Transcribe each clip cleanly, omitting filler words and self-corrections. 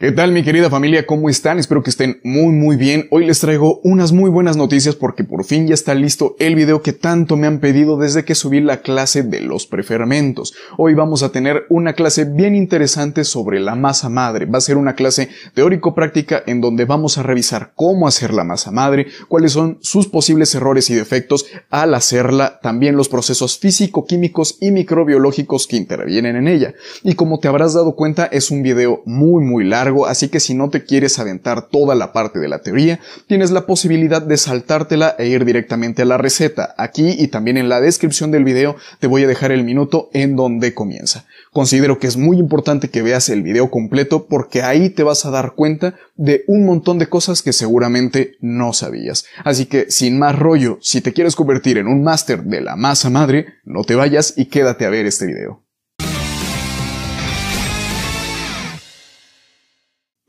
¿Qué tal, mi querida familia? ¿Cómo están? Espero que estén muy bien. Hoy les traigo unas muy buenas noticias porque por fin ya está listo el video que tanto me han pedido desde que subí la clase de los prefermentos. Hoy vamos a tener una clase bien interesante sobre la masa madre. Va a ser una clase teórico-práctica en donde vamos a revisar cómo hacer la masa madre, cuáles son sus posibles errores y defectos al hacerla, también los procesos físico-químicos y microbiológicos que intervienen en ella. Y como te habrás dado cuenta, es un video muy largo. Así que si no te quieres aventar toda la parte de la teoría, tienes la posibilidad de saltártela e ir directamente a la receta. Aquí y también en la descripción del video te voy a dejar el minuto en donde comienza. Considero que es muy importante que veas el video completo porque ahí te vas a dar cuenta de un montón de cosas que seguramente no sabías. Así que sin más rollo, si te quieres convertir en un máster de la masa madre, no te vayas y quédate a ver este video.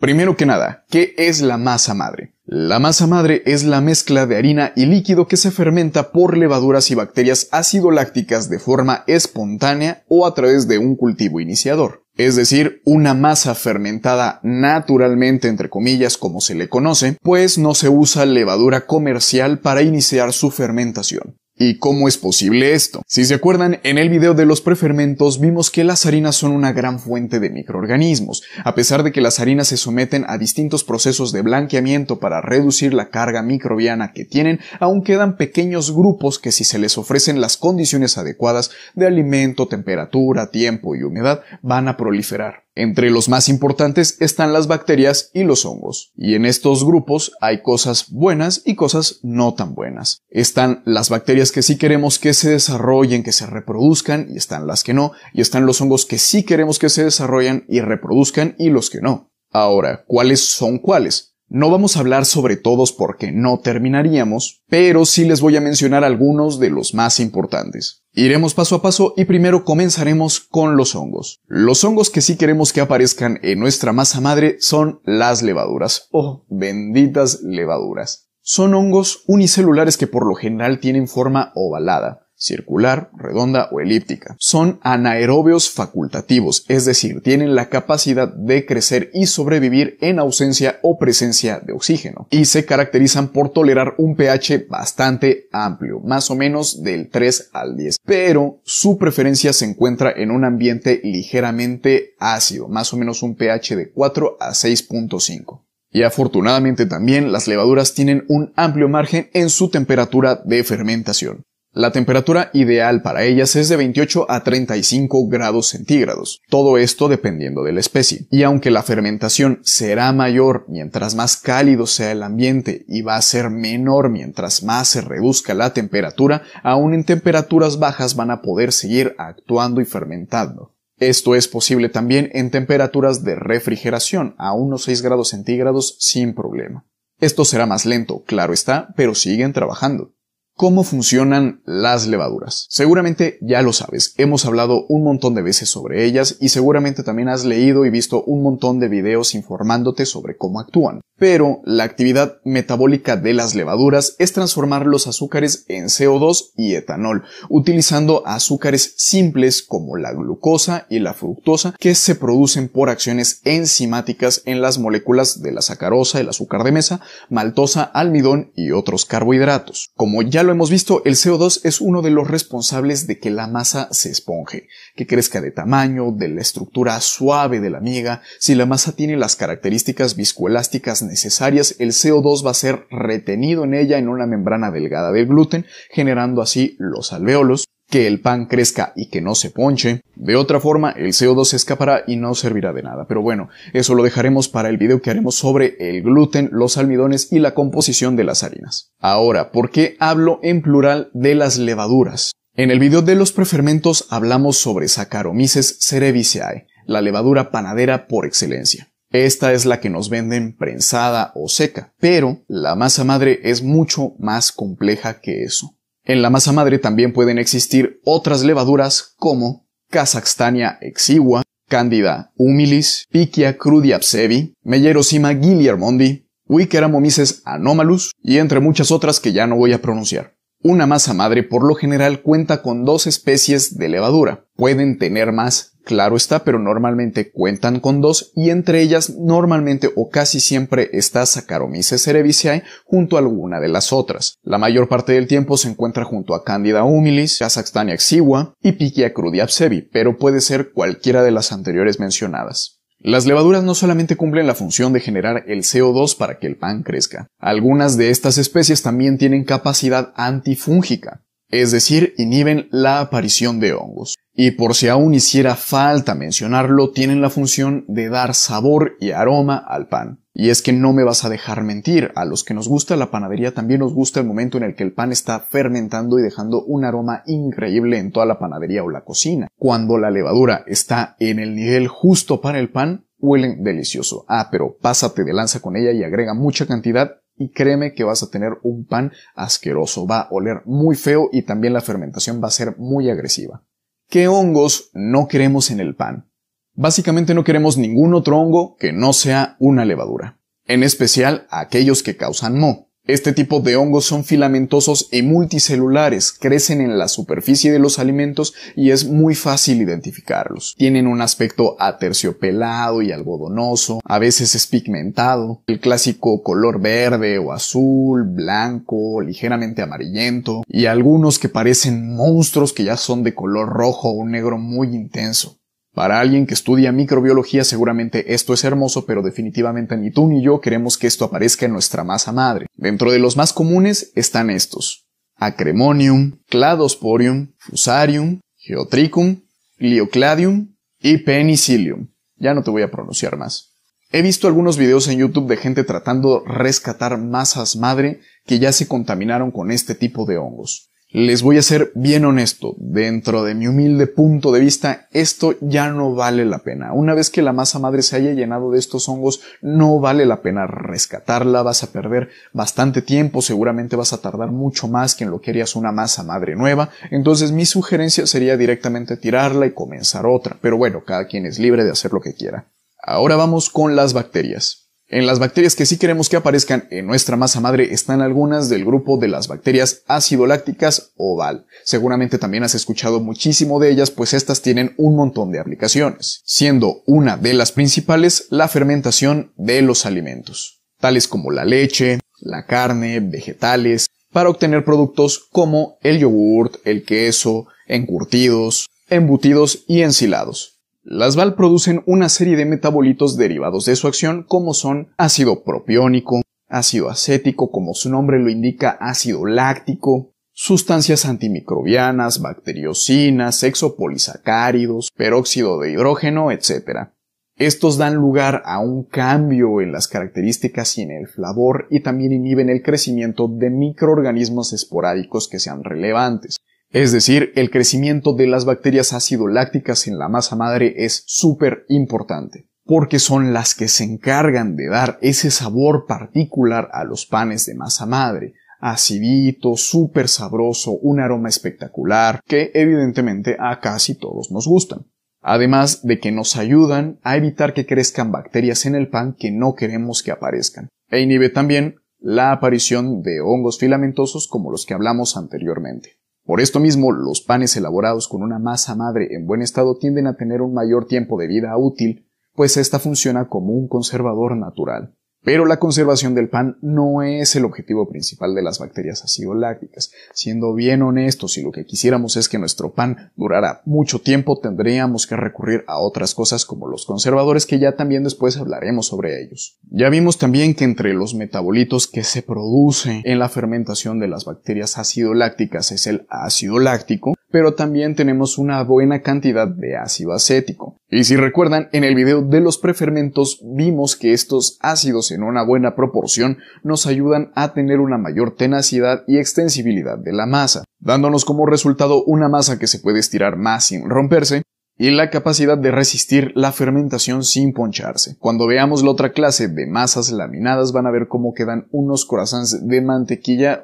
Primero que nada, ¿qué es la masa madre? La masa madre es la mezcla de harina y líquido que se fermenta por levaduras y bacterias acidolácticas de forma espontánea o a través de un cultivo iniciador. Es decir, una masa fermentada naturalmente, entre comillas, como se le conoce, pues no se usa levadura comercial para iniciar su fermentación. ¿Y cómo es posible esto? Si se acuerdan, en el video de los prefermentos vimos que las harinas son una gran fuente de microorganismos. A pesar de que las harinas se someten a distintos procesos de blanqueamiento para reducir la carga microbiana que tienen, aún quedan pequeños grupos que, si se les ofrecen las condiciones adecuadas de alimento, temperatura, tiempo y humedad, van a proliferar. Entre los más importantes están las bacterias y los hongos. Y en estos grupos hay cosas buenas y cosas no tan buenas. Están las bacterias que sí queremos que se desarrollen, que se reproduzcan, y están las que no. Y están los hongos que sí queremos que se desarrollen y reproduzcan, y los que no. Ahora, ¿cuáles son cuáles? No vamos a hablar sobre todos porque no terminaríamos, pero sí les voy a mencionar algunos de los más importantes. Iremos paso a paso y primero comenzaremos con los hongos. Los hongos que sí queremos que aparezcan en nuestra masa madre son las levaduras. ¡Oh, benditas levaduras! Son hongos unicelulares que por lo general tienen forma ovalada, circular, redonda o elíptica. Son anaerobios facultativos, es decir, tienen la capacidad de crecer y sobrevivir en ausencia o presencia de oxígeno. Y se caracterizan por tolerar un pH bastante amplio, más o menos del 3 al 10. Pero su preferencia se encuentra en un ambiente ligeramente ácido, más o menos un pH de 4 a 6.5. Y afortunadamente también las levaduras tienen un amplio margen en su temperatura de fermentación. La temperatura ideal para ellas es de 28 a 35 grados centígrados, todo esto dependiendo de la especie. Y aunque la fermentación será mayor mientras más cálido sea el ambiente y va a ser menor mientras más se reduzca la temperatura, aún en temperaturas bajas van a poder seguir actuando y fermentando. Esto es posible también en temperaturas de refrigeración, a unos 6 grados centígrados sin problema. Esto será más lento, claro está, pero siguen trabajando. ¿Cómo funcionan las levaduras? Seguramente ya lo sabes, hemos hablado un montón de veces sobre ellas y seguramente también has leído y visto un montón de videos informándote sobre cómo actúan. Pero la actividad metabólica de las levaduras es transformar los azúcares en CO2 y etanol, utilizando azúcares simples como la glucosa y la fructosa que se producen por acciones enzimáticas en las moléculas de la sacarosa, el azúcar de mesa, maltosa, almidón y otros carbohidratos. Como ya lo hemos visto, el CO2 es uno de los responsables de que la masa se esponje, que crezca de tamaño, de la estructura suave de la miga. Si la masa tiene las características viscoelásticas necesarias, el CO2 va a ser retenido en ella en una membrana delgada del gluten, generando así los alvéolos, que el pan crezca y que no se ponche. De otra forma, el CO2 se escapará y no servirá de nada. Pero bueno, eso lo dejaremos para el video que haremos sobre el gluten, los almidones y la composición de las harinas. Ahora, ¿por qué hablo en plural de las levaduras? En el video de los prefermentos hablamos sobre Saccharomyces cerevisiae, la levadura panadera por excelencia. Esta es la que nos venden prensada o seca, pero la masa madre es mucho más compleja que eso. En la masa madre también pueden existir otras levaduras como Casaxtania exigua, Candida humilis, Pichia crudiapsevi, Mellerosima guillermondi, Wickeramomices anomalus y entre muchas otras que ya no voy a pronunciar. Una masa madre por lo general cuenta con 2 especies de levadura. Pueden tener más, claro está, pero normalmente cuentan con 2 y entre ellas normalmente o casi siempre está Saccharomyces cerevisiae junto a alguna de las otras. La mayor parte del tiempo se encuentra junto a Candida humilis, Kazakhstania exigua y Pichia crudiapsevi, pero puede ser cualquiera de las anteriores mencionadas. Las levaduras no solamente cumplen la función de generar el CO2 para que el pan crezca. Algunas de estas especies también tienen capacidad antifúngica, es decir, inhiben la aparición de hongos. Y por si aún hiciera falta mencionarlo, tienen la función de dar sabor y aroma al pan. Y es que no me vas a dejar mentir, a los que nos gusta la panadería también nos gusta el momento en el que el pan está fermentando y dejando un aroma increíble en toda la panadería o la cocina. Cuando la levadura está en el nivel justo para el pan, huelen delicioso. Pero pásate de lanza con ella y agrega mucha cantidad y créeme que vas a tener un pan asqueroso. Va a oler muy feo y también la fermentación va a ser muy agresiva. ¿Qué hongos no queremos en el pan? Básicamente no queremos ningún otro hongo que no sea una levadura, en especial aquellos que causan moho. Este tipo de hongos son filamentosos y multicelulares, crecen en la superficie de los alimentos y es muy fácil identificarlos. Tienen un aspecto aterciopelado y algodonoso, a veces es pigmentado, el clásico color verde o azul, blanco, ligeramente amarillento, y algunos que parecen monstruos que ya son de color rojo o un negro muy intenso. Para alguien que estudia microbiología seguramente esto es hermoso, pero definitivamente ni tú ni yo queremos que esto aparezca en nuestra masa madre. Dentro de los más comunes están estos: Acremonium, Cladosporium, Fusarium, Geotrichum, Gliocladium y Penicillium. Ya no te voy a pronunciar más. He visto algunos videos en YouTube de gente tratando de rescatar masas madre que ya se contaminaron con este tipo de hongos. Les voy a ser bien honesto, dentro de mi humilde punto de vista, esto ya no vale la pena. Una vez que la masa madre se haya llenado de estos hongos, no vale la pena rescatarla, vas a perder bastante tiempo, seguramente vas a tardar mucho más que en lo que harías una masa madre nueva, entonces mi sugerencia sería directamente tirarla y comenzar otra, pero bueno, cada quien es libre de hacer lo que quiera. Ahora vamos con las bacterias. En las bacterias que sí queremos que aparezcan en nuestra masa madre están algunas del grupo de las bacterias acidolácticas o BAL. Seguramente también has escuchado muchísimo de ellas, pues estas tienen un montón de aplicaciones, siendo una de las principales la fermentación de los alimentos, tales como la leche, la carne, vegetales, para obtener productos como el yogurt, el queso, encurtidos, embutidos y ensilados. Las BAL producen una serie de metabolitos derivados de su acción como son ácido propiónico, ácido acético, como su nombre lo indica, ácido láctico, sustancias antimicrobianas, bacteriocinas, hexapolisacáridos, peróxido de hidrógeno, etc. Estos dan lugar a un cambio en las características y en el flavor y también inhiben el crecimiento de microorganismos esporádicos que sean relevantes. Es decir, el crecimiento de las bacterias ácido-lácticas en la masa madre es súper importante, porque son las que se encargan de dar ese sabor particular a los panes de masa madre, acidito, súper sabroso, un aroma espectacular, que evidentemente a casi todos nos gustan. Además de que nos ayudan a evitar que crezcan bacterias en el pan que no queremos que aparezcan, e inhibe también la aparición de hongos filamentosos como los que hablamos anteriormente. Por esto mismo, los panes elaborados con una masa madre en buen estado tienden a tener un mayor tiempo de vida útil, pues esta funciona como un conservador natural. Pero la conservación del pan no es el objetivo principal de las bacterias acidolácticas. Siendo bien honestos, si lo que quisiéramos es que nuestro pan durara mucho tiempo, tendríamos que recurrir a otras cosas como los conservadores, que ya también después hablaremos sobre ellos. Ya vimos también que entre los metabolitos que se producen en la fermentación de las bacterias acidolácticas es el ácido láctico, pero también tenemos una buena cantidad de ácido acético. Y si recuerdan, en el video de los prefermentos vimos que estos ácidos en una buena proporción nos ayudan a tener una mayor tenacidad y extensibilidad de la masa, dándonos como resultado una masa que se puede estirar más sin romperse y la capacidad de resistir la fermentación sin poncharse. Cuando veamos la otra clase de masas laminadas van a ver cómo quedan unos croissants de mantequilla,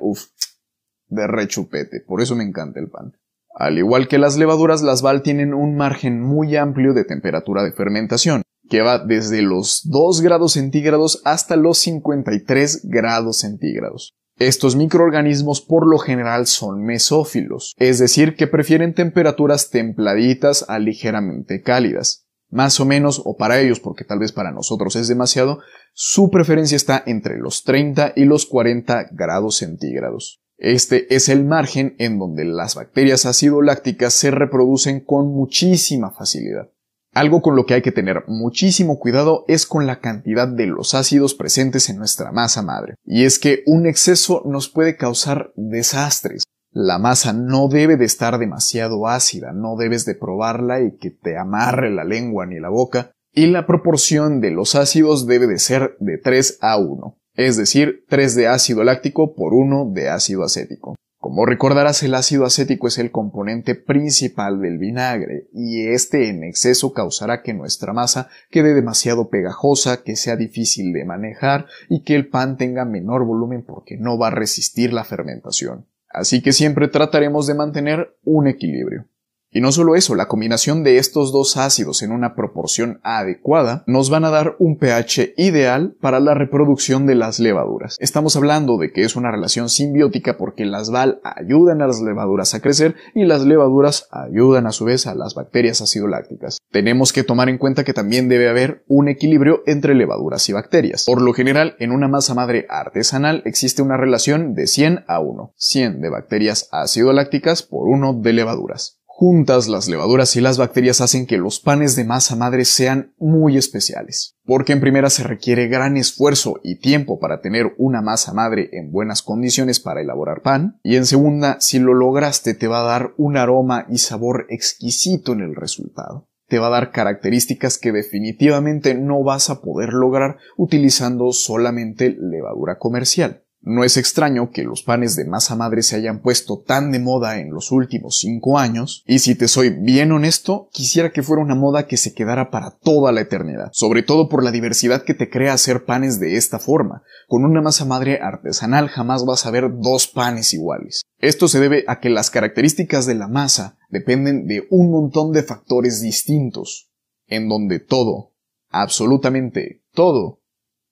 de rechupete, por eso me encanta el pan. Al igual que las levaduras, las BAL tienen un margen muy amplio de temperatura de fermentación, que va desde los 2 grados centígrados hasta los 53 grados centígrados. Estos microorganismos por lo general son mesófilos, es decir, que prefieren temperaturas templaditas a ligeramente cálidas. Más o menos, o para ellos, porque tal vez para nosotros es demasiado, su preferencia está entre los 30 y los 40 grados centígrados. Este es el margen en donde las bacterias acidolácticas se reproducen con muchísima facilidad. Algo con lo que hay que tener muchísimo cuidado es con la cantidad de los ácidos presentes en nuestra masa madre. Y es que un exceso nos puede causar desastres. La masa no debe de estar demasiado ácida, no debes de probarla y que te amarre la lengua ni la boca. Y la proporción de los ácidos debe de ser de 3 a 1, es decir, 3 de ácido láctico por 1 de ácido acético. Como recordarás, el ácido acético es el componente principal del vinagre y este en exceso causará que nuestra masa quede demasiado pegajosa, que sea difícil de manejar y que el pan tenga menor volumen porque no va a resistir la fermentación. Así que siempre trataremos de mantener un equilibrio. Y no solo eso, la combinación de estos dos ácidos en una proporción adecuada nos van a dar un pH ideal para la reproducción de las levaduras. Estamos hablando de que es una relación simbiótica porque las BAL ayudan a las levaduras a crecer y las levaduras ayudan a su vez a las bacterias acidolácticas. Tenemos que tomar en cuenta que también debe haber un equilibrio entre levaduras y bacterias. Por lo general, en una masa madre artesanal existe una relación de 100 a 1, 100 de bacterias acidolácticas por 1 de levaduras. Juntas, las levaduras y las bacterias hacen que los panes de masa madre sean muy especiales, porque en primera se requiere gran esfuerzo y tiempo para tener una masa madre en buenas condiciones para elaborar pan, y en segunda, si lo lograste te va a dar un aroma y sabor exquisito en el resultado. Te va a dar características que definitivamente no vas a poder lograr utilizando solamente levadura comercial. No es extraño que los panes de masa madre se hayan puesto tan de moda en los últimos 5 años, y si te soy bien honesto, quisiera que fuera una moda que se quedara para toda la eternidad, sobre todo por la diversidad que te crea hacer panes de esta forma. Con una masa madre artesanal jamás vas a ver 2 panes iguales. Esto se debe a que las características de la masa dependen de un montón de factores distintos, en donde todo, absolutamente todo,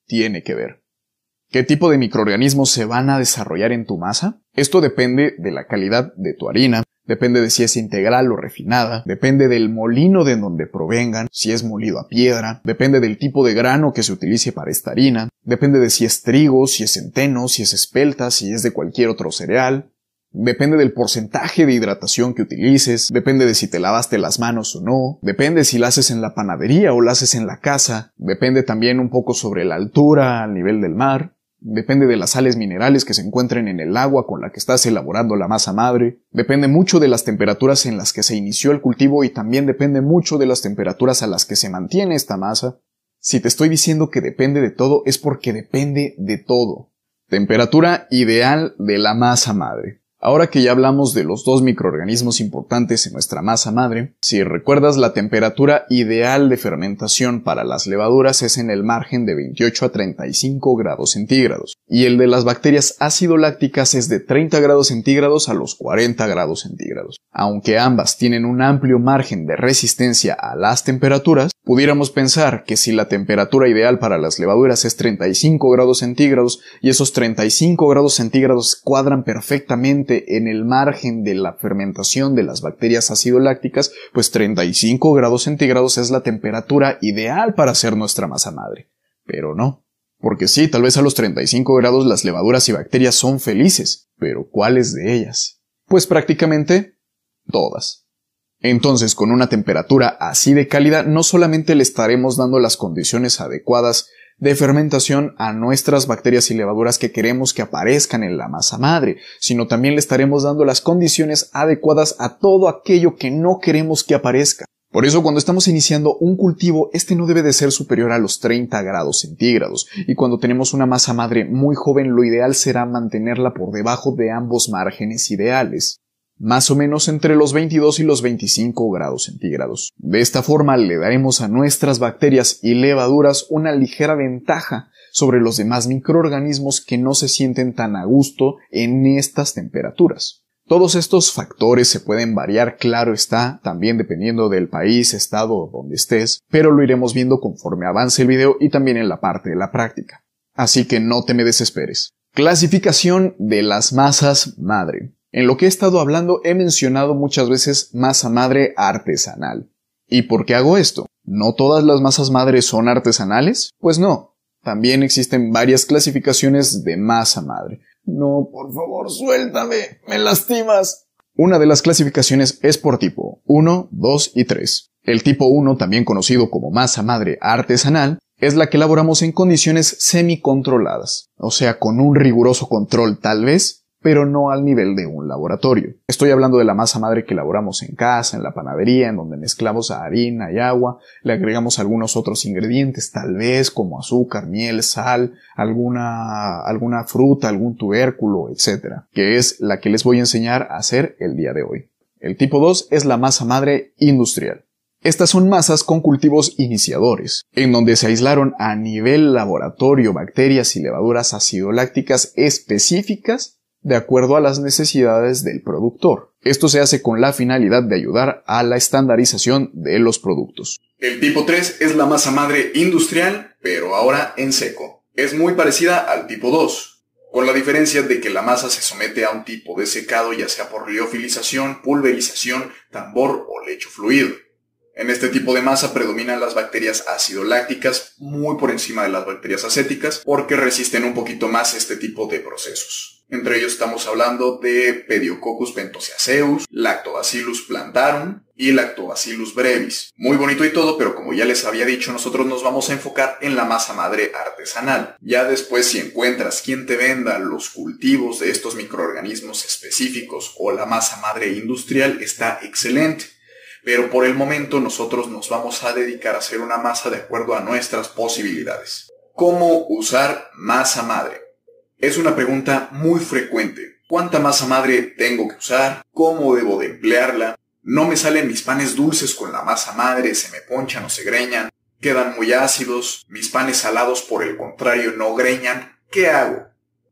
tiene que ver. ¿Qué tipo de microorganismos se van a desarrollar en tu masa? Esto depende de la calidad de tu harina, depende de si es integral o refinada, depende del molino de donde provengan, si es molido a piedra, depende del tipo de grano que se utilice para esta harina, depende de si es trigo, si es centeno, si es espelta, si es de cualquier otro cereal. Depende del porcentaje de hidratación que utilices, depende de si te lavaste las manos o no, depende si la haces en la panadería o la haces en la casa, depende también un poco sobre la altura, al nivel del mar. Depende de las sales minerales que se encuentren en el agua con la que estás elaborando la masa madre. Depende mucho de las temperaturas en las que se inició el cultivo y también depende mucho de las temperaturas a las que se mantiene esta masa. Si te estoy diciendo que depende de todo, es porque depende de todo. Temperatura ideal de la masa madre. Ahora que ya hablamos de los 2 microorganismos importantes en nuestra masa madre, si recuerdas, la temperatura ideal de fermentación para las levaduras es en el margen de 28 a 35 grados centígrados, y el de las bacterias acidolácticas es de 30 grados centígrados a los 40 grados centígrados. Aunque ambas tienen un amplio margen de resistencia a las temperaturas, pudiéramos pensar que si la temperatura ideal para las levaduras es 35 grados centígrados y esos 35 grados centígrados cuadran perfectamente en el margen de la fermentación de las bacterias acidolácticas, pues 35 grados centígrados es la temperatura ideal para hacer nuestra masa madre. Pero no. Porque sí, tal vez a los 35 grados las levaduras y bacterias son felices, pero ¿cuáles de ellas? Pues prácticamente todas. Entonces, con una temperatura así de cálida, no solamente le estaremos dando las condiciones adecuadas de fermentación a nuestras bacterias y levaduras que queremos que aparezcan en la masa madre, sino también le estaremos dando las condiciones adecuadas a todo aquello que no queremos que aparezca. Por eso, cuando estamos iniciando un cultivo, este no debe de ser superior a los 30 grados centígrados, y cuando tenemos una masa madre muy joven, lo ideal será mantenerla por debajo de ambos márgenes ideales, más o menos entre los 22 y los 25 grados centígrados. De esta forma le daremos a nuestras bacterias y levaduras una ligera ventaja sobre los demás microorganismos que no se sienten tan a gusto en estas temperaturas. Todos estos factores se pueden variar, claro está, también dependiendo del país, estado donde estés, pero lo iremos viendo conforme avance el video y también en la parte de la práctica. Así que no te me desesperes. Clasificación de las masas madre. En lo que he estado hablando he mencionado muchas veces masa madre artesanal. ¿Y por qué hago esto? ¿No todas las masas madre son artesanales? Pues no. También existen varias clasificaciones de masa madre. No, por favor, suéltame, me lastimas. Una de las clasificaciones es por tipo 1, 2 y 3. El tipo 1, también conocido como masa madre artesanal, es la que elaboramos en condiciones semi-controladas, o sea, con un riguroso control tal vez, pero no al nivel de un laboratorio. Estoy hablando de la masa madre que elaboramos en casa, en la panadería, en donde mezclamos harina y agua, le agregamos algunos otros ingredientes, tal vez como azúcar, miel, sal, alguna fruta, algún tubérculo, etc., que es la que les voy a enseñar a hacer el día de hoy. El tipo 2 es la masa madre industrial. Estas son masas con cultivos iniciadores, en donde se aislaron a nivel laboratorio bacterias y levaduras acidolácticas específicas de acuerdo a las necesidades del productor. Esto se hace con la finalidad de ayudar a la estandarización de los productos. El tipo 3 es la masa madre industrial, pero ahora en seco. Es muy parecida al tipo 2, con la diferencia de que la masa se somete a un tipo de secado, ya sea por liofilización, pulverización, tambor o lecho fluido. En este tipo de masa predominan las bacterias acidolácticas muy por encima de las bacterias acéticas porque resisten un poquito más este tipo de procesos. Entre ellos estamos hablando de Pediococcus pentoseaceus, Lactobacillus plantarum y Lactobacillus brevis. Muy bonito y todo, pero como ya les había dicho, nosotros nos vamos a enfocar en la masa madre artesanal. Ya después, si encuentras quien te venda los cultivos de estos microorganismos específicos o la masa madre industrial, está excelente. Pero por el momento nosotros nos vamos a dedicar a hacer una masa de acuerdo a nuestras posibilidades. ¿Cómo usar masa madre? Es una pregunta muy frecuente. ¿Cuánta masa madre tengo que usar? ¿Cómo debo de emplearla? No me salen mis panes dulces con la masa madre, se me ponchan o se greñan, quedan muy ácidos, mis panes salados por el contrario no greñan. ¿Qué hago?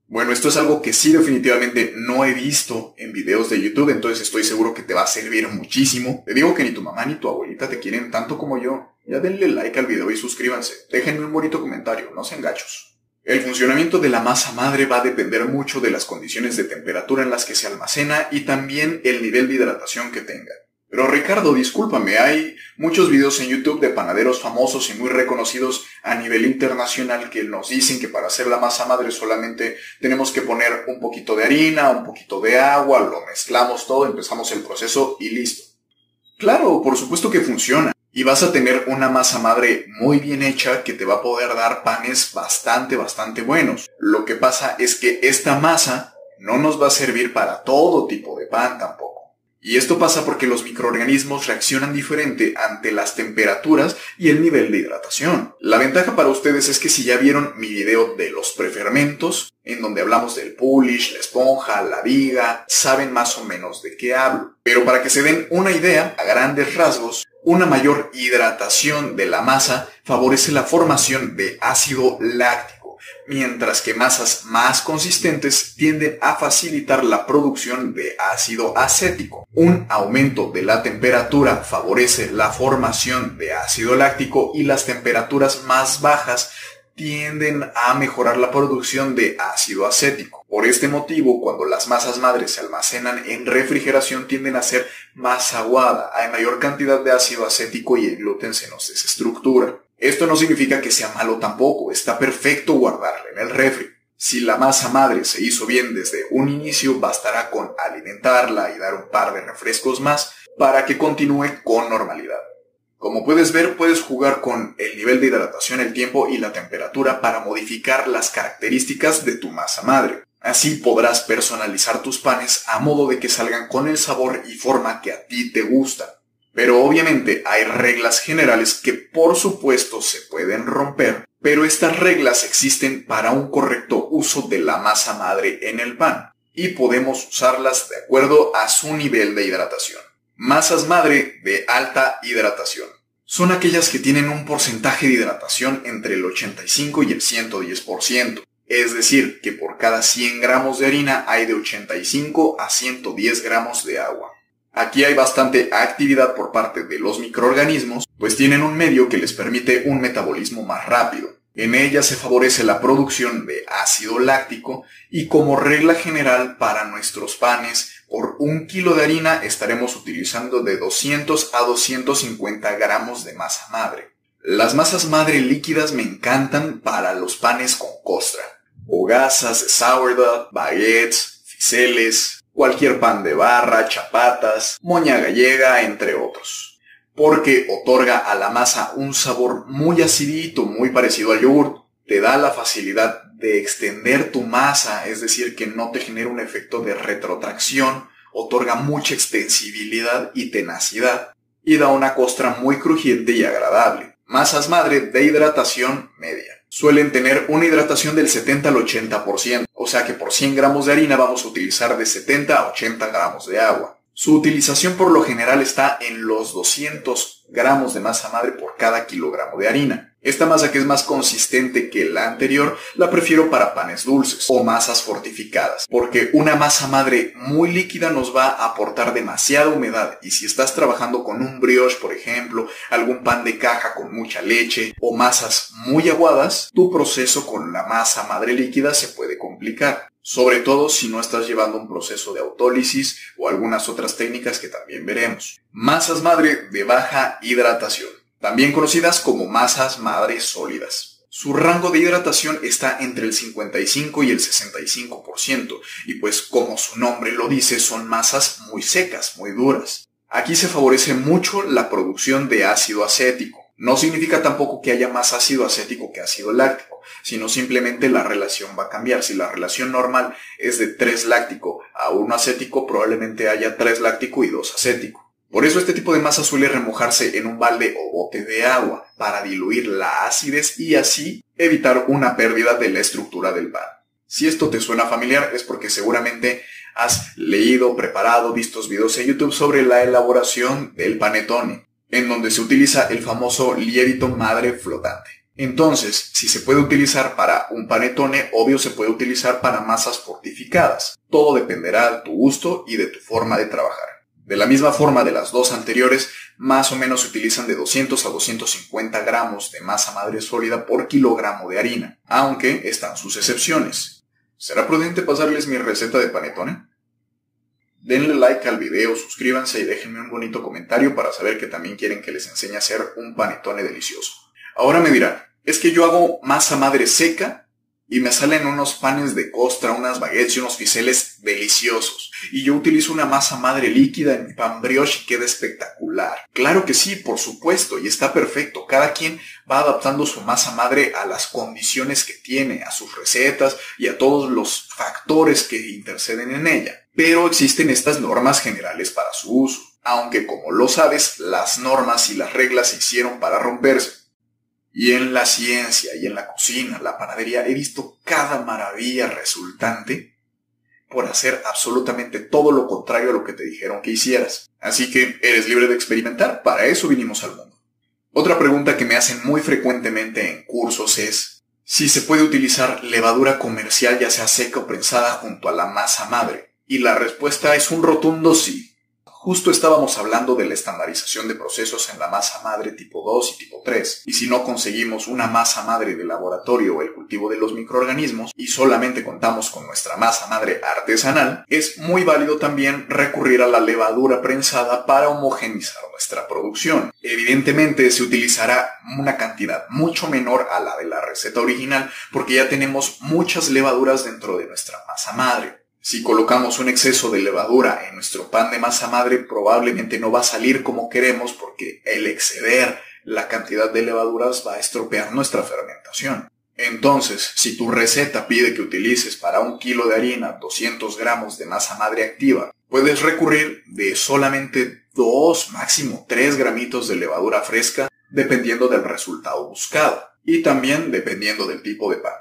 Bueno, esto es algo que sí definitivamente no he visto en videos de YouTube, entonces estoy seguro que te va a servir muchísimo. Te digo que ni tu mamá ni tu abuelita te quieren tanto como yo. Ya denle like al video y suscríbanse. Déjenme un bonito comentario, no sean gachos. El funcionamiento de la masa madre va a depender mucho de las condiciones de temperatura en las que se almacena y también el nivel de hidratación que tenga. Pero Ricardo, discúlpame, hay muchos videos en YouTube de panaderos famosos y muy reconocidos a nivel internacional que nos dicen que para hacer la masa madre solamente tenemos que poner un poquito de harina, un poquito de agua, lo mezclamos todo, empezamos el proceso y listo. Claro, por supuesto que funciona. Y vas a tener una masa madre muy bien hecha que te va a poder dar panes bastante buenos. Lo que pasa es que esta masa no nos va a servir para todo tipo de pan tampoco. Y esto pasa porque los microorganismos reaccionan diferente ante las temperaturas y el nivel de hidratación. La ventaja para ustedes es que si ya vieron mi video de los prefermentos, en donde hablamos del polish, la esponja, la viga, saben más o menos de qué hablo. Pero para que se den una idea, a grandes rasgos, una mayor hidratación de la masa favorece la formación de ácido láctico, mientras que masas más consistentes tienden a facilitar la producción de ácido acético. Un aumento de la temperatura favorece la formación de ácido láctico y las temperaturas más bajas tienden a mejorar la producción de ácido acético. Por este motivo, cuando las masas madres se almacenan en refrigeración tienden a ser más aguada, hay mayor cantidad de ácido acético y el gluten se nos desestructura. Esto no significa que sea malo tampoco, está perfecto guardarla en el refri. Si la masa madre se hizo bien desde un inicio, bastará con alimentarla y dar un par de refrescos más para que continúe con normalidad. Como puedes ver, puedes jugar con el nivel de hidratación, el tiempo y la temperatura para modificar las características de tu masa madre. Así podrás personalizar tus panes a modo de que salgan con el sabor y forma que a ti te gusta. Pero obviamente hay reglas generales que por supuesto se pueden romper, pero estas reglas existen para un correcto uso de la masa madre en el pan y podemos usarlas de acuerdo a su nivel de hidratación. Masas madre de alta hidratación. Son aquellas que tienen un porcentaje de hidratación entre el 85 y el 110%. Es decir, que por cada 100 gramos de harina hay de 85 a 110 gramos de agua. Aquí hay bastante actividad por parte de los microorganismos, pues tienen un medio que les permite un metabolismo más rápido. En ella se favorece la producción de ácido láctico y como regla general para nuestros panes, por 1 kilo de harina estaremos utilizando de 200 a 250 gramos de masa madre. Las masas madre líquidas me encantan para los panes con costra. Hogazas, sourdough, baguettes, fiseles, cualquier pan de barra, chapatas, moña gallega, entre otros. Porque otorga a la masa un sabor muy acidito, muy parecido al yogur. Te da la facilidad de extender tu masa, es decir, que no te genera un efecto de retrotracción, otorga mucha extensibilidad y tenacidad, y da una costra muy crujiente y agradable. Masas madre de hidratación media. Suelen tener una hidratación del 70 al 80%, o sea que por 100 gramos de harina vamos a utilizar de 70 a 80 gramos de agua. Su utilización por lo general está en los 200 gramos de masa madre por cada kilogramo de harina. Esta masa, que es más consistente que la anterior, la prefiero para panes dulces o masas fortificadas, porque una masa madre muy líquida nos va a aportar demasiada humedad, y si estás trabajando con un brioche, por ejemplo, algún pan de caja con mucha leche o masas muy aguadas, tu proceso con la masa madre líquida se puede complicar. Sobre todo si no estás llevando un proceso de autólisis o algunas otras técnicas que también veremos. Masas madre de baja hidratación, también conocidas como masas madre sólidas. Su rango de hidratación está entre el 55 y el 65%, y pues como su nombre lo dice, son masas muy secas, muy duras. Aquí se favorece mucho la producción de ácido acético. No significa tampoco que haya más ácido acético que ácido láctico, sino simplemente la relación va a cambiar. Si la relación normal es de 3 láctico a 1 acético, probablemente haya 3 láctico y 2 acético. Por eso este tipo de masa suele remojarse en un balde o bote de agua para diluir la acidez y así evitar una pérdida de la estructura del pan. Si esto te suena familiar es porque seguramente has leído, preparado, visto videos en YouTube sobre la elaboración del panettone, en donde se utiliza el famoso lievito madre flotante. Entonces, si se puede utilizar para un panettone, obvio se puede utilizar para masas fortificadas. Todo dependerá de tu gusto y de tu forma de trabajar. De la misma forma de las dos anteriores, más o menos se utilizan de 200 a 250 gramos de masa madre sólida por kilogramo de harina, aunque están sus excepciones. ¿Será prudente pasarles mi receta de panettone? Denle like al video, suscríbanse y déjenme un bonito comentario para saber que también quieren que les enseñe a hacer un panettone delicioso. Ahora me dirán, es que yo hago masa madre seca y me salen unos panes de costra, unas baguettes y unos fiseles deliciosos. Y yo utilizo una masa madre líquida en mi pan brioche y queda espectacular. Claro que sí, por supuesto, y está perfecto. Cada quien va adaptando su masa madre a las condiciones que tiene, a sus recetas y a todos los factores que interceden en ella. Pero existen estas normas generales para su uso, aunque como lo sabes, las normas y las reglas se hicieron para romperse. Y en la ciencia y en la cocina, la panadería, he visto cada maravilla resultante por hacer absolutamente todo lo contrario a lo que te dijeron que hicieras. Así que eres libre de experimentar, para eso vinimos al mundo. Otra pregunta que me hacen muy frecuentemente en cursos es si se puede utilizar levadura comercial, ya sea seca o prensada, junto a la masa madre. Y la respuesta es un rotundo sí. Justo estábamos hablando de la estandarización de procesos en la masa madre tipo 2 y tipo 3, y si no conseguimos una masa madre de laboratorio o el cultivo de los microorganismos y solamente contamos con nuestra masa madre artesanal, es muy válido también recurrir a la levadura prensada para homogeneizar nuestra producción. Evidentemente se utilizará una cantidad mucho menor a la de la receta original porque ya tenemos muchas levaduras dentro de nuestra masa madre. Si colocamos un exceso de levadura en nuestro pan de masa madre, probablemente no va a salir como queremos porque el exceder la cantidad de levaduras va a estropear nuestra fermentación. Entonces, si tu receta pide que utilices para 1 kilo de harina 200 gramos de masa madre activa, puedes recurrir de solamente 2, máximo 3 gramitos de levadura fresca, dependiendo del resultado buscado y también dependiendo del tipo de pan.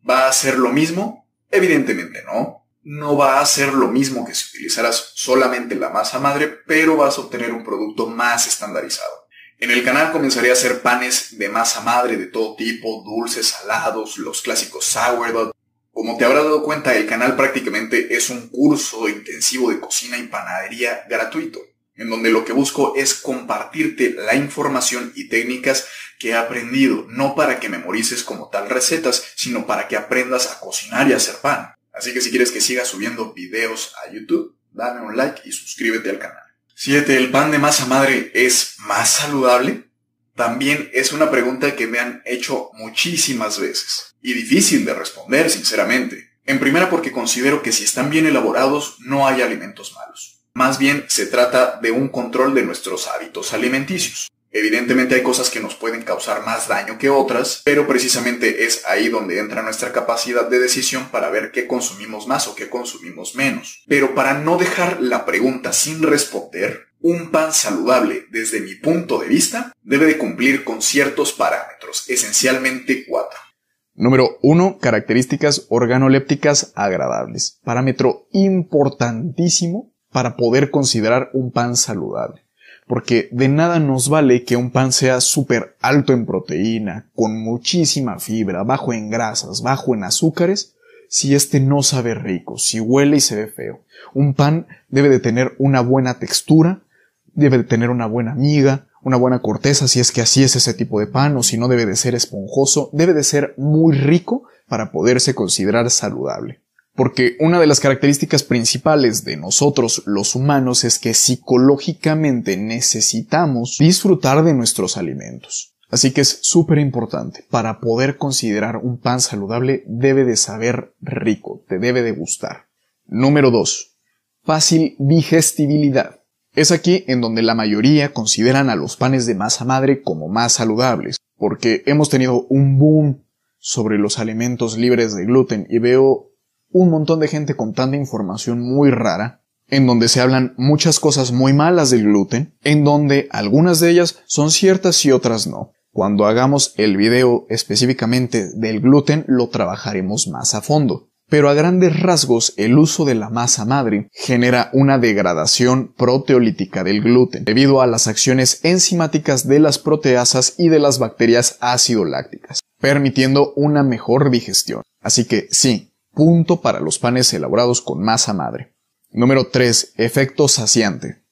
¿Va a ser lo mismo? Evidentemente no. No va a ser lo mismo que si utilizaras solamente la masa madre, pero vas a obtener un producto más estandarizado. En el canal comenzaré a hacer panes de masa madre de todo tipo, dulces, salados, los clásicos sourdough. Como te habrás dado cuenta, el canal prácticamente es un curso intensivo de cocina y panadería gratuito, en donde lo que busco es compartirte la información y técnicas que he aprendido, no para que memorices como tal recetas, sino para que aprendas a cocinar y a hacer pan. Así que si quieres que siga subiendo videos a YouTube, dame un like y suscríbete al canal. 7. ¿El pan de masa madre es más saludable? También es una pregunta que me han hecho muchísimas veces y difícil de responder, sinceramente. En primera, porque considero que si están bien elaborados no hay alimentos malos. Más bien se trata de un control de nuestros hábitos alimenticios. Evidentemente hay cosas que nos pueden causar más daño que otras, pero precisamente es ahí donde entra nuestra capacidad de decisión para ver qué consumimos más o qué consumimos menos. Pero para no dejar la pregunta sin responder, un pan saludable, desde mi punto de vista, debe de cumplir con ciertos parámetros, esencialmente 4. Número 1. Características organolépticas agradables. Parámetro importantísimo para poder considerar un pan saludable. Porque de nada nos vale que un pan sea súper alto en proteína, con muchísima fibra, bajo en grasas, bajo en azúcares, si este no sabe rico, si huele y se ve feo. Un pan debe de tener una buena textura, debe de tener una buena miga, una buena corteza si es que así es ese tipo de pan, o si no debe de ser esponjoso, debe de ser muy rico para poderse considerar saludable. Porque una de las características principales de nosotros los humanos es que psicológicamente necesitamos disfrutar de nuestros alimentos. Así que es súper importante, para poder considerar un pan saludable debe de saber rico, te debe de gustar. Número 2. Fácil digestibilidad. Es aquí en donde la mayoría consideran a los panes de masa madre como más saludables, porque hemos tenido un boom sobre los alimentos libres de gluten y veo un montón de gente con tanta información muy rara, en donde se hablan muchas cosas muy malas del gluten, en donde algunas de ellas son ciertas y otras no. Cuando hagamos el video específicamente del gluten, lo trabajaremos más a fondo. Pero a grandes rasgos, el uso de la masa madre genera una degradación proteolítica del gluten, debido a las acciones enzimáticas de las proteasas y de las bacterias ácido-lácticas, permitiendo una mejor digestión. Así que sí, punto para los panes elaborados con masa madre. Número 3. Efecto saciante.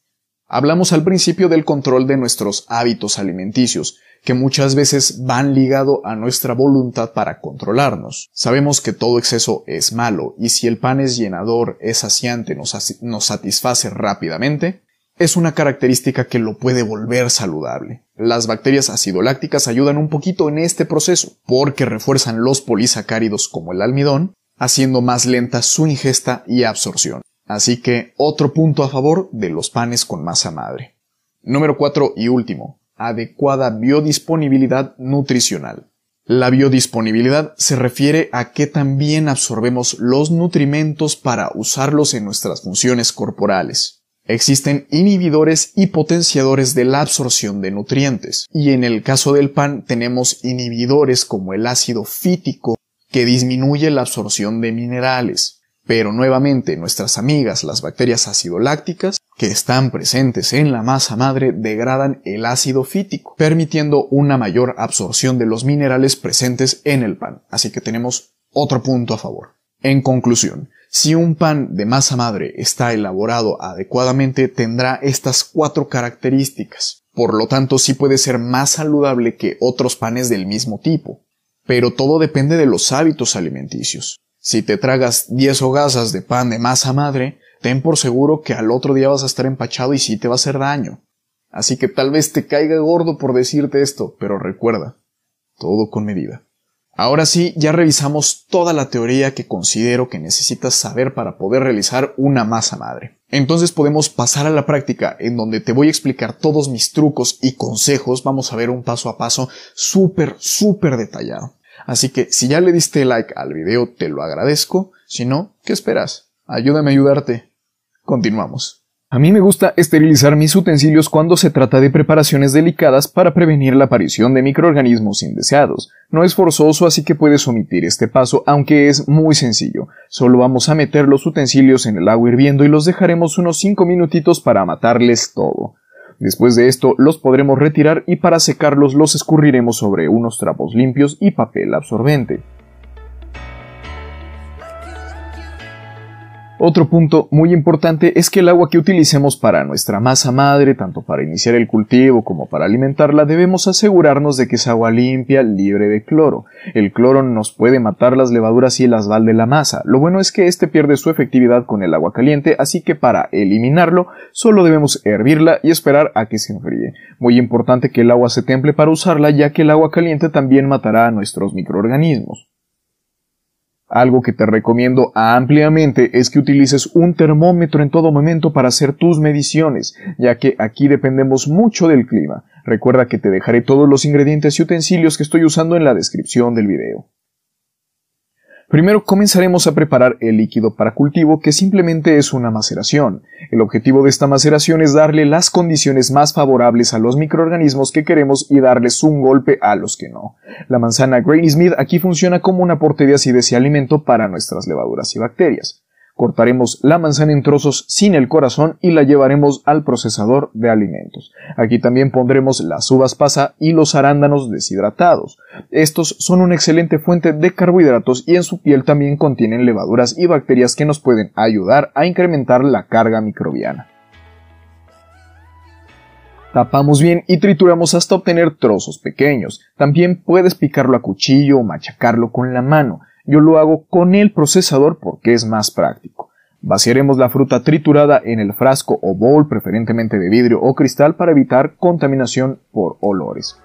Hablamos al principio del control de nuestros hábitos alimenticios, que muchas veces van ligado a nuestra voluntad para controlarnos. Sabemos que todo exceso es malo, y si el pan es llenador, es saciante, nos satisface rápidamente, es una característica que lo puede volver saludable. Las bacterias acidolácticas ayudan un poquito en este proceso, porque refuerzan los polisacáridos como el almidón, haciendo más lenta su ingesta y absorción. Así que otro punto a favor de los panes con masa madre. Número 4 y último. Adecuada biodisponibilidad nutricional. La biodisponibilidad se refiere a que también absorbemos los nutrimentos para usarlos en nuestras funciones corporales. Existen inhibidores y potenciadores de la absorción de nutrientes, y en el caso del pan tenemos inhibidores como el ácido fítico, que disminuye la absorción de minerales. Pero nuevamente nuestras amigas las bacterias acidolácticas, que están presentes en la masa madre, degradan el ácido fítico, permitiendo una mayor absorción de los minerales presentes en el pan. Así que tenemos otro punto a favor. En conclusión, si un pan de masa madre está elaborado adecuadamente, tendrá estas 4 características. Por lo tanto, sí puede ser más saludable que otros panes del mismo tipo. Pero todo depende de los hábitos alimenticios. Si te tragas 10 hogazas de pan de masa madre, ten por seguro que al otro día vas a estar empachado y sí te va a hacer daño. Así que tal vez te caiga gordo por decirte esto, pero recuerda, todo con medida. Ahora sí, ya revisamos toda la teoría que considero que necesitas saber para poder realizar una masa madre. Entonces podemos pasar a la práctica, en donde te voy a explicar todos mis trucos y consejos. Vamos a ver un paso a paso súper detallado. Así que si ya le diste like al video, te lo agradezco. Si no, ¿qué esperas? Ayúdame a ayudarte. Continuamos. A mí me gusta esterilizar mis utensilios cuando se trata de preparaciones delicadas para prevenir la aparición de microorganismos indeseados. No es forzoso, así que puedes omitir este paso, aunque es muy sencillo. Solo vamos a meter los utensilios en el agua hirviendo y los dejaremos unos 5 minutitos para matarles todo. Después de esto los podremos retirar y para secarlos los escurriremos sobre unos trapos limpios y papel absorbente. Otro punto muy importante es que el agua que utilicemos para nuestra masa madre, tanto para iniciar el cultivo como para alimentarla, debemos asegurarnos de que es agua limpia, libre de cloro. El cloro nos puede matar las levaduras y el asbal de la masa. Lo bueno es que este pierde su efectividad con el agua caliente, así que para eliminarlo solo debemos hervirla y esperar a que se enfríe. Muy importante que el agua se temple para usarla, ya que el agua caliente también matará a nuestros microorganismos. Algo que te recomiendo ampliamente es que utilices un termómetro en todo momento para hacer tus mediciones, ya que aquí dependemos mucho del clima. Recuerda que te dejaré todos los ingredientes y utensilios que estoy usando en la descripción del video. Primero comenzaremos a preparar el líquido para cultivo, que simplemente es una maceración. El objetivo de esta maceración es darle las condiciones más favorables a los microorganismos que queremos y darles un golpe a los que no. La manzana Granny Smith aquí funciona como un aporte de acidez y alimento para nuestras levaduras y bacterias. Cortaremos la manzana en trozos sin el corazón y la llevaremos al procesador de alimentos. Aquí también pondremos las uvas pasa y los arándanos deshidratados. Estos son una excelente fuente de carbohidratos y en su piel también contienen levaduras y bacterias que nos pueden ayudar a incrementar la carga microbiana. Tapamos bien y trituramos hasta obtener trozos pequeños. También puedes picarlo a cuchillo o machacarlo con la mano. Yo lo hago con el procesador porque es más práctico. Vaciaremos la fruta triturada en el frasco o bowl, preferentemente de vidrio o cristal, para evitar contaminación por olores.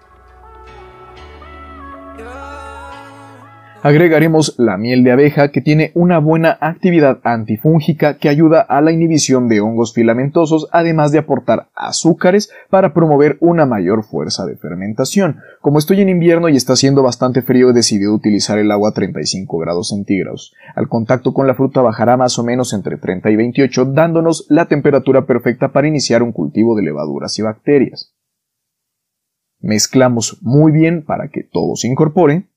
Agregaremos la miel de abeja, que tiene una buena actividad antifúngica que ayuda a la inhibición de hongos filamentosos, además de aportar azúcares para promover una mayor fuerza de fermentación. Como estoy en invierno y está haciendo bastante frío, he decidido utilizar el agua a 35 grados centígrados. Al contacto con la fruta bajará más o menos entre 30 y 28, dándonos la temperatura perfecta para iniciar un cultivo de levaduras y bacterias. Mezclamos muy bien para que todo se incorpore.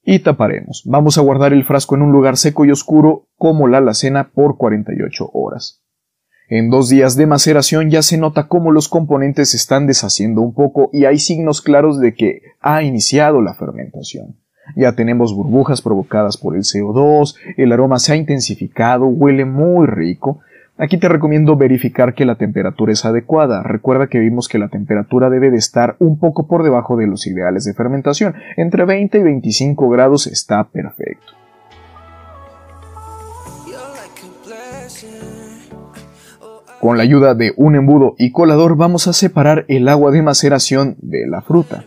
Y taparemos. Vamos a guardar el frasco en un lugar seco y oscuro como la alacena por 48 horas. En 2 días de maceración ya se nota cómo los componentes se están deshaciendo un poco y hay signos claros de que ha iniciado la fermentación. Ya tenemos burbujas provocadas por el CO2, el aroma se ha intensificado, huele muy rico. Aquí te recomiendo verificar que la temperatura es adecuada. Recuerda que vimos que la temperatura debe de estar un poco por debajo de los ideales de fermentación. Entre 20 y 25 grados está perfecto. Con la ayuda de un embudo y colador vamos a separar el agua de maceración de la fruta.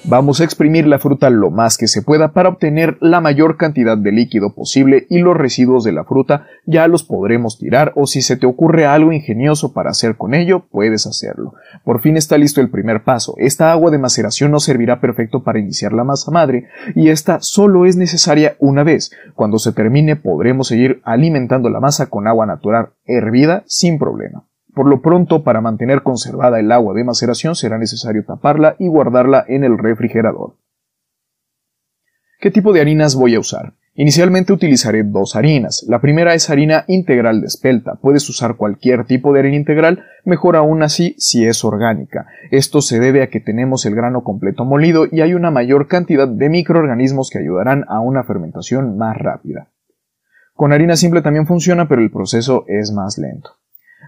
Vamos a exprimir la fruta lo más que se pueda para obtener la mayor cantidad de líquido posible y los residuos de la fruta ya los podremos tirar, o si se te ocurre algo ingenioso para hacer con ello, puedes hacerlo. Por fin está listo el primer paso. Esta agua de maceración nos servirá perfecto para iniciar la masa madre y esta solo es necesaria una vez. Cuando se termine podremos seguir alimentando la masa con agua natural hervida sin problema. Por lo pronto, para mantener conservada el agua de maceración será necesario taparla y guardarla en el refrigerador. ¿Qué tipo de harinas voy a usar? Inicialmente utilizaré 2 harinas. La primera es harina integral de espelta. Puedes usar cualquier tipo de harina integral, mejor aún así si es orgánica. Esto se debe a que tenemos el grano completo molido y hay una mayor cantidad de microorganismos que ayudarán a una fermentación más rápida. Con harina simple también funciona, pero el proceso es más lento.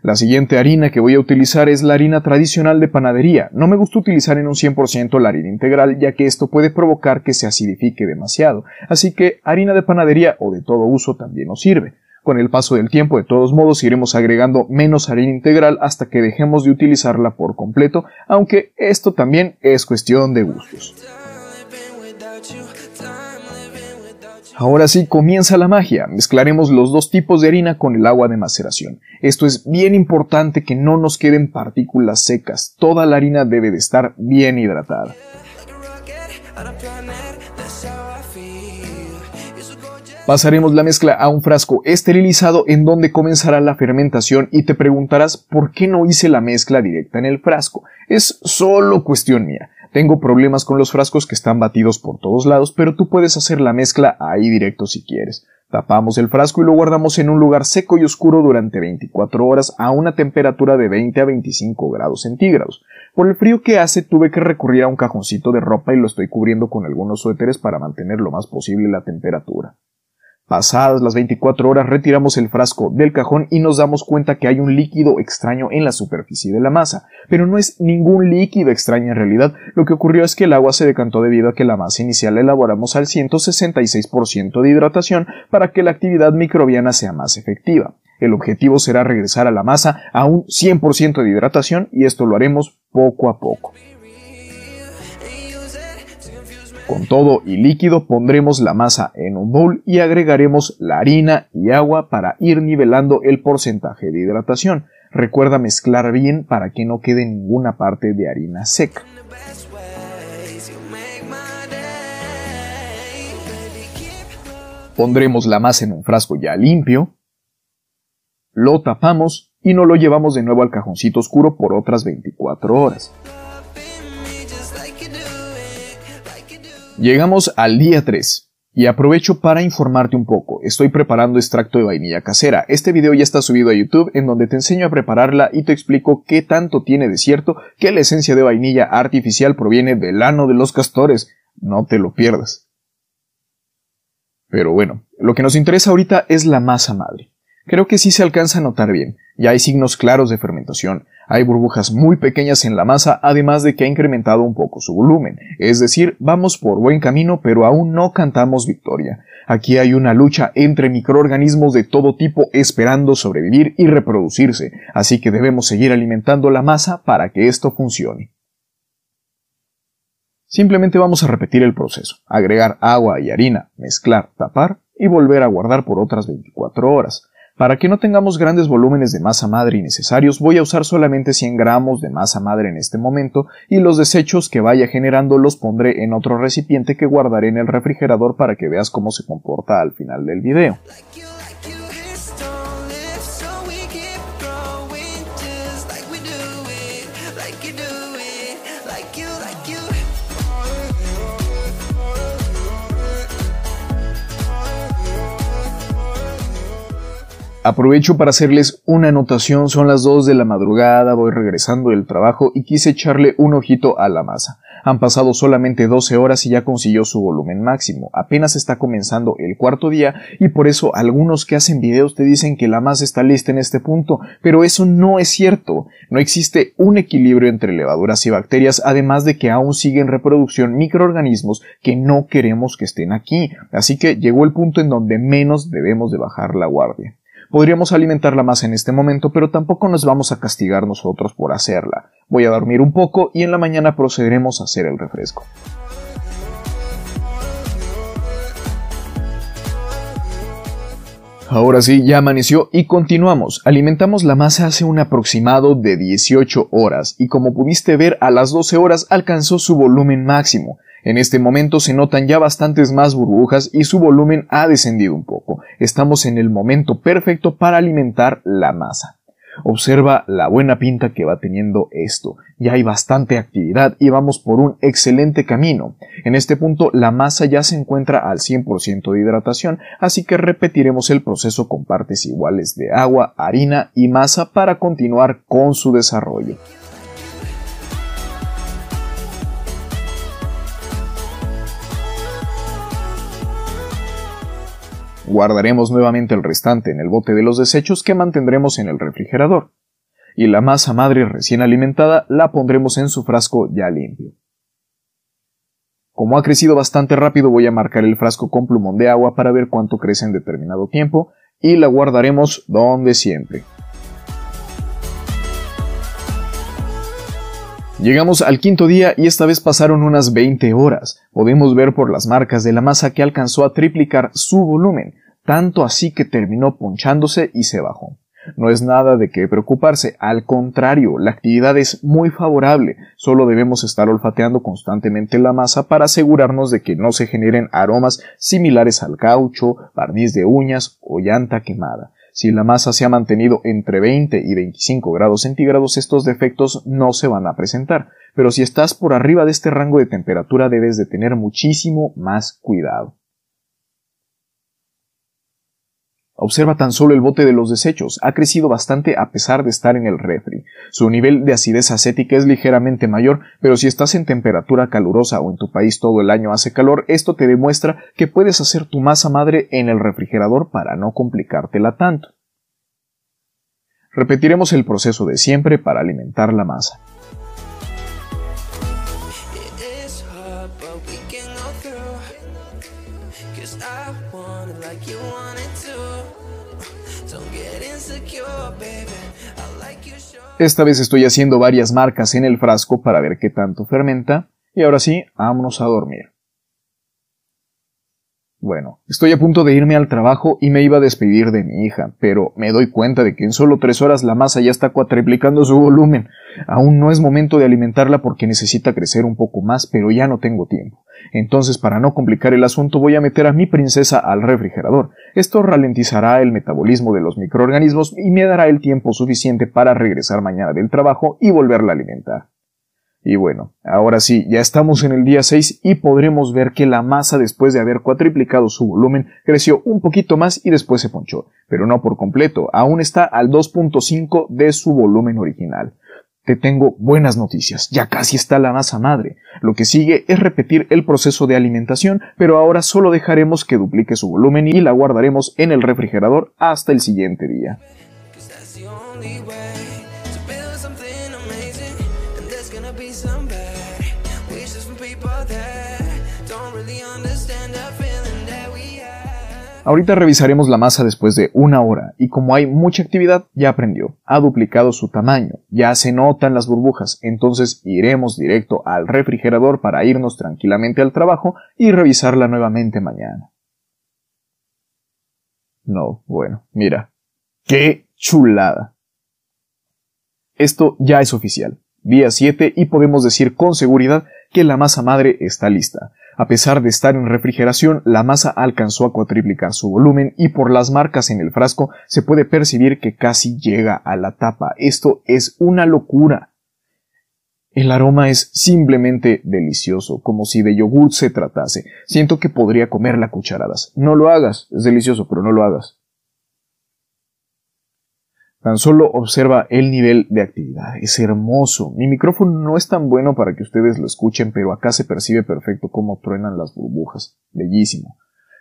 La siguiente harina que voy a utilizar es la harina tradicional de panadería. No me gusta utilizar en un 100% la harina integral, ya que esto puede provocar que se acidifique demasiado, así que harina de panadería o de todo uso también nos sirve. Con el paso del tiempo, de todos modos, iremos agregando menos harina integral hasta que dejemos de utilizarla por completo, aunque esto también es cuestión de gustos. Ahora sí comienza la magia. Mezclaremos los 2 tipos de harina con el agua de maceración. Esto es bien importante, que no nos queden partículas secas. Toda la harina debe de estar bien hidratada. Pasaremos la mezcla a un frasco esterilizado en donde comenzará la fermentación y te preguntarás por qué no hice la mezcla directa en el frasco. Es solo cuestión mía. Tengo problemas con los frascos que están batidos por todos lados, pero tú puedes hacer la mezcla ahí directo si quieres. Tapamos el frasco y lo guardamos en un lugar seco y oscuro durante 24 horas a una temperatura de 20 a 25 grados centígrados. Por el frío que hace tuve que recurrir a un cajoncito de ropa y lo estoy cubriendo con algunos suéteres para mantener lo más posible la temperatura. Pasadas las 24 horas retiramos el frasco del cajón y nos damos cuenta que hay un líquido extraño en la superficie de la masa, pero no es ningún líquido extraño en realidad. Lo que ocurrió es que el agua se decantó debido a que la masa inicial la elaboramos al 166% de hidratación para que la actividad microbiana sea más efectiva. El objetivo será regresar a la masa a un 100% de hidratación y esto lo haremos poco a poco. Con todo y líquido pondremos la masa en un bowl y agregaremos la harina y agua para ir nivelando el porcentaje de hidratación. Recuerda mezclar bien para que no quede ninguna parte de harina seca. Pondremos la masa en un frasco ya limpio, lo tapamos y nos lo llevamos de nuevo al cajoncito oscuro por otras 24 horas. Llegamos al día 3 y aprovecho para informarte un poco. Estoy preparando extracto de vainilla casera. Este video ya está subido a YouTube en donde te enseño a prepararla y te explico qué tanto tiene de cierto que la esencia de vainilla artificial proviene del ano de los castores. No te lo pierdas. Pero bueno, lo que nos interesa ahorita es la masa madre. Creo que sí se alcanza a notar bien. Ya hay signos claros de fermentación. Hay burbujas muy pequeñas en la masa, además de que ha incrementado un poco su volumen. Es decir, vamos por buen camino, pero aún no cantamos victoria. Aquí hay una lucha entre microorganismos de todo tipo esperando sobrevivir y reproducirse, así que debemos seguir alimentando la masa para que esto funcione. Simplemente vamos a repetir el proceso. Agregar agua y harina, mezclar, tapar y volver a guardar por otras 24 horas. Para que no tengamos grandes volúmenes de masa madre innecesarios, voy a usar solamente 100 gramos de masa madre en este momento y los desechos que vaya generando los pondré en otro recipiente que guardaré en el refrigerador para que veas cómo se comporta al final del video. Aprovecho para hacerles una anotación, son las 2 de la madrugada, voy regresando del trabajo y quise echarle un ojito a la masa. Han pasado solamente 12 horas y ya consiguió su volumen máximo. Apenas está comenzando el cuarto día y por eso algunos que hacen videos te dicen que la masa está lista en este punto, pero eso no es cierto. No existe un equilibrio entre levaduras y bacterias, además de que aún siguen en reproducción microorganismos que no queremos que estén aquí. Así que llegó el punto en donde menos debemos de bajar la guardia. Podríamos alimentar la masa en este momento, pero tampoco nos vamos a castigar nosotros por hacerla. Voy a dormir un poco y en la mañana procederemos a hacer el refresco. Ahora sí, ya amaneció y continuamos. Alimentamos la masa hace un aproximado de 18 horas y como pudiste ver a las 12 horas alcanzó su volumen máximo. En este momento se notan ya bastantes más burbujas y su volumen ha descendido un poco. Estamos en el momento perfecto para alimentar la masa. Observa la buena pinta que va teniendo esto. Ya hay bastante actividad y vamos por un excelente camino. En este punto la masa ya se encuentra al 100% de hidratación, así que repetiremos el proceso con partes iguales de agua, harina y masa para continuar con su desarrollo. Guardaremos nuevamente el restante en el bote de los desechos que mantendremos en el refrigerador. Y la masa madre recién alimentada la pondremos en su frasco ya limpio. Como ha crecido bastante rápido voy a marcar el frasco con plumón de agua para ver cuánto crece en determinado tiempo y la guardaremos donde siempre. Llegamos al quinto día y esta vez pasaron unas 20 horas. Podemos ver por las marcas de la masa que alcanzó a triplicar su volumen, tanto así que terminó ponchándose y se bajó. No es nada de qué preocuparse, al contrario, la actividad es muy favorable, solo debemos estar olfateando constantemente la masa para asegurarnos de que no se generen aromas similares al caucho, barniz de uñas o llanta quemada. Si la masa se ha mantenido entre 20 y 25 grados centígrados, estos defectos no se van a presentar, pero si estás por arriba de este rango de temperatura debes de tener muchísimo más cuidado. Observa tan solo el bote de los desechos, ha crecido bastante a pesar de estar en el refri. Su nivel de acidez acética es ligeramente mayor, pero si estás en temperatura calurosa o en tu país todo el año hace calor, esto te demuestra que puedes hacer tu masa madre en el refrigerador para no complicártela tanto. Repetiremos el proceso de siempre para alimentar la masa. Esta vez estoy haciendo varias marcas en el frasco para ver qué tanto fermenta, y ahora sí, vámonos a dormir. Bueno, estoy a punto de irme al trabajo y me iba a despedir de mi hija, pero me doy cuenta de que en solo 3 horas la masa ya está cuatriplicando su volumen. Aún no es momento de alimentarla porque necesita crecer un poco más, pero ya no tengo tiempo. Entonces, para no complicar el asunto, voy a meter a mi princesa al refrigerador. Esto ralentizará el metabolismo de los microorganismos y me dará el tiempo suficiente para regresar mañana del trabajo y volverla a alimentar. Y bueno, ahora sí, ya estamos en el día 6 y podremos ver que la masa, después de haber cuatriplicado su volumen, creció un poquito más y después se ponchó, pero no por completo, aún está al 2.5 de su volumen original. Te tengo buenas noticias, ya casi está la masa madre. Lo que sigue es repetir el proceso de alimentación, pero ahora solo dejaremos que duplique su volumen y la guardaremos en el refrigerador hasta el siguiente día. Ahorita revisaremos la masa después de 1 hora y como hay mucha actividad ya aprendió, ha duplicado su tamaño, ya se notan las burbujas, entonces iremos directo al refrigerador para irnos tranquilamente al trabajo y revisarla nuevamente mañana. No, bueno, mira, ¡qué chulada! Esto ya es oficial, día 7 y podemos decir con seguridad que la masa madre está lista. A pesar de estar en refrigeración, la masa alcanzó a cuatriplicar su volumen y por las marcas en el frasco se puede percibir que casi llega a la tapa. Esto es una locura. El aroma es simplemente delicioso, como si de yogur se tratase. Siento que podría comerla a cucharadas. No lo hagas, es delicioso, pero no lo hagas. Tan solo observa el nivel de actividad, es hermoso. Mi micrófono no es tan bueno para que ustedes lo escuchen, pero acá se percibe perfecto cómo truenan las burbujas. Bellísimo.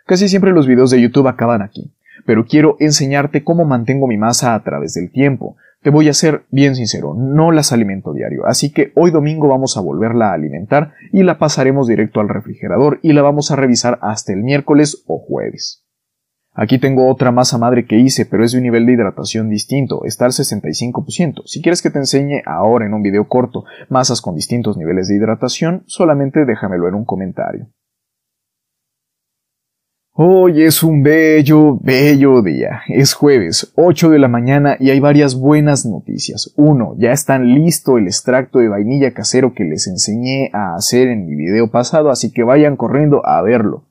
Casi siempre los videos de YouTube acaban aquí, pero quiero enseñarte cómo mantengo mi masa a través del tiempo. Te voy a ser bien sincero, no las alimento diario, así que hoy domingo vamos a volverla a alimentar y la pasaremos directo al refrigerador y la vamos a revisar hasta el miércoles o jueves. Aquí tengo otra masa madre que hice, pero es de un nivel de hidratación distinto, está al 65%. Si quieres que te enseñe ahora en un video corto masas con distintos niveles de hidratación, solamente déjamelo en un comentario. Hoy es un bello día. Es jueves, 8 de la mañana y hay varias buenas noticias. 1. Ya está listo el extracto de vainilla casero que les enseñé a hacer en mi video pasado, así que vayan corriendo a verlo.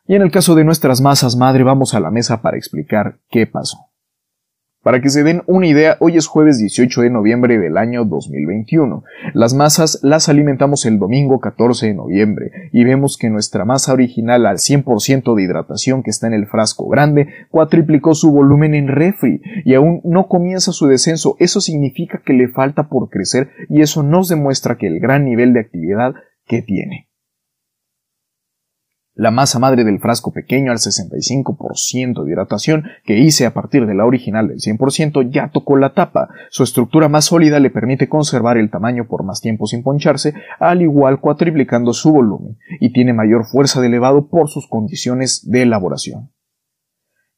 Y en el caso de nuestras masas madre vamos a la mesa para explicar qué pasó. Para que se den una idea, hoy es jueves 18 de noviembre del año 2021. Las masas las alimentamos el domingo 14 de noviembre y vemos que nuestra masa original al 100% de hidratación que está en el frasco grande cuatriplicó su volumen en refri y aún no comienza su descenso. Eso significa que le falta por crecer y eso nos demuestra que el gran nivel de actividad que tiene. La masa madre del frasco pequeño al 65% de hidratación que hice a partir de la original del 100% ya tocó la tapa. Su estructura más sólida le permite conservar el tamaño por más tiempo sin poncharse, al igual cuatriplicando su volumen, y tiene mayor fuerza de elevado por sus condiciones de elaboración.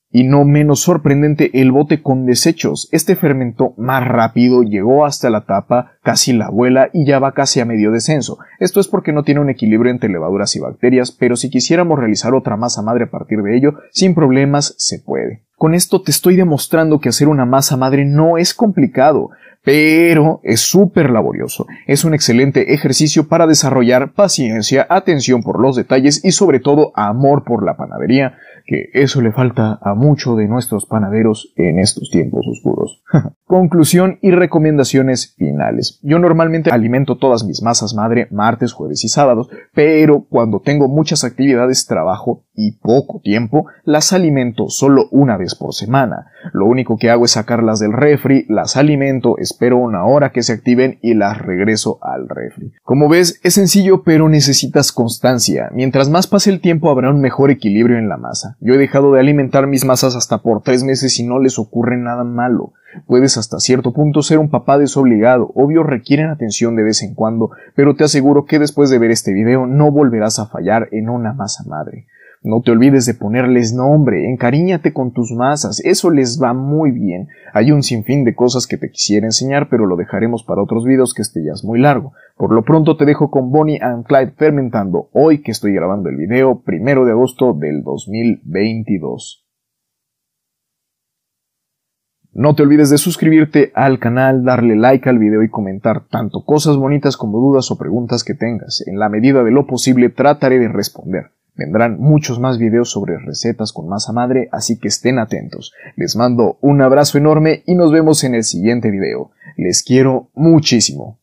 Y no menos sorprendente el bote con desechos. Este fermentó más rápido, llegó hasta la tapa, casi la vuela y ya va casi a medio descenso. Esto es porque no tiene un equilibrio entre levaduras y bacterias, pero si quisiéramos realizar otra masa madre a partir de ello, sin problemas se puede. Con esto te estoy demostrando que hacer una masa madre no es complicado, pero es súper laborioso. Es un excelente ejercicio para desarrollar paciencia, atención por los detalles y sobre todo amor por la panadería, que eso le falta a muchos de nuestros panaderos en estos tiempos oscuros. Conclusión y recomendaciones finales. Yo normalmente alimento todas mis masas madre martes, jueves y sábados, pero cuando tengo muchas actividades, trabajo y poco tiempo, las alimento solo una vez por semana. Lo único que hago es sacarlas del refri, las alimento, espero una hora que se activen y las regreso al refri. Como ves, es sencillo, pero necesitas constancia. Mientras más pase el tiempo, habrá un mejor equilibrio en la masa. Yo he dejado de alimentar mis masas hasta por 3 meses y no les ocurre nada malo. Puedes hasta cierto punto ser un papá desobligado, obvio requieren atención de vez en cuando, pero te aseguro que después de ver este video no volverás a fallar en una masa madre. No te olvides de ponerles nombre, encariñate con tus masas, eso les va muy bien. Hay un sinfín de cosas que te quisiera enseñar, pero lo dejaremos para otros videos que este ya es muy largo. Por lo pronto te dejo con Bonnie and Clyde fermentando, hoy que estoy grabando el video, 1 de agosto del 2022. No te olvides de suscribirte al canal, darle like al video y comentar tanto cosas bonitas como dudas o preguntas que tengas. En la medida de lo posible trataré de responder. Vendrán muchos más videos sobre recetas con masa madre, así que estén atentos. Les mando un abrazo enorme y nos vemos en el siguiente video. Les quiero muchísimo.